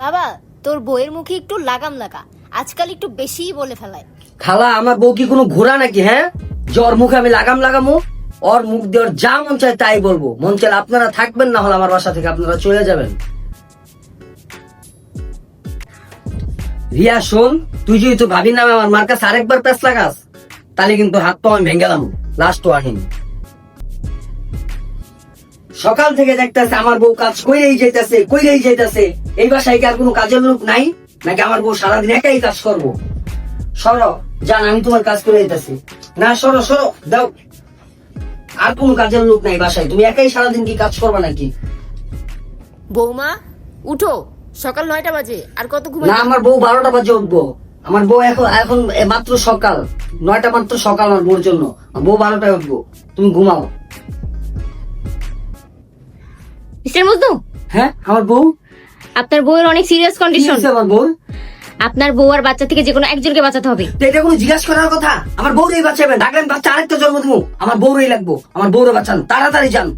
বাবা, তোর বউয়ের মুখে একটু লাগাম লাগা, আজকাল একটু বেশিই বলে ফেলায়। খালা, আমার বউ কি কোনো ঘোড়া নাকি? হ্যাঁ, যে ওর মুখে আমি লাগাম লাগামো? ওর মুখ দিয়ে ওর যা মন চায় তাই বলবো। মন চাইলে আপনারা থাকবেন, না হলে আমার বাসা থেকে আপনারা চলে যাবেন। রিয়া শোন, তুই যদি তো ভাবি নামে আমার মার কাছে আরেকবার প্যাস লাগাস, তাহলে কিন্তু হাত পা আমি ভেঙে গেলাম। Last warning. সকাল থেকে দেখতেছে আমার বউ কাজ কইরেই যাইতেছে। এই বাসায় কি আর কোনো কাজের লোক নাই নাকি আমার বউ সারাদিন একাই কাজ করবো? সরো জান, আমি তোমার কাজ করে দিতেছি। না, সরো দাও। আর কোনো কাজের লোক নাই বাসায়, তুমি একাই সারাদিন কি কাজ করবা নাকি? বৌমা উঠো, সকাল 9টা বাজে, আর কত না, ঘুমাই? আমার বউ 12টা বাজে উঠবো। আমার বউ এখন মাত্র সকাল 9টা, মাত্র সকাল আমার বউর জন্য। আমার বউ 12টায় উঠবো, তুমি ঘুমাও। মিস্টার মজনু, হ্যাঁ, আমার বউ। আপনার বউয়ের অনেক সিরিয়াস কি কন্ডিশন। হয়েছে আমার বউ? আপনার বউ আর বাচ্চা থেকে যে কোনো একজনকে বাঁচাতে হবে। তো এটা কোনো জিজ্ঞাসা করার কথা? আমার বউরেই বাঁচাবেন, ডাকলেন বাচ্চা আরেকটা জন্ম দেবো। আমার বউরেই লাগবো, আমার বউরে বাঁচান, তাড়াতাড়ি যান।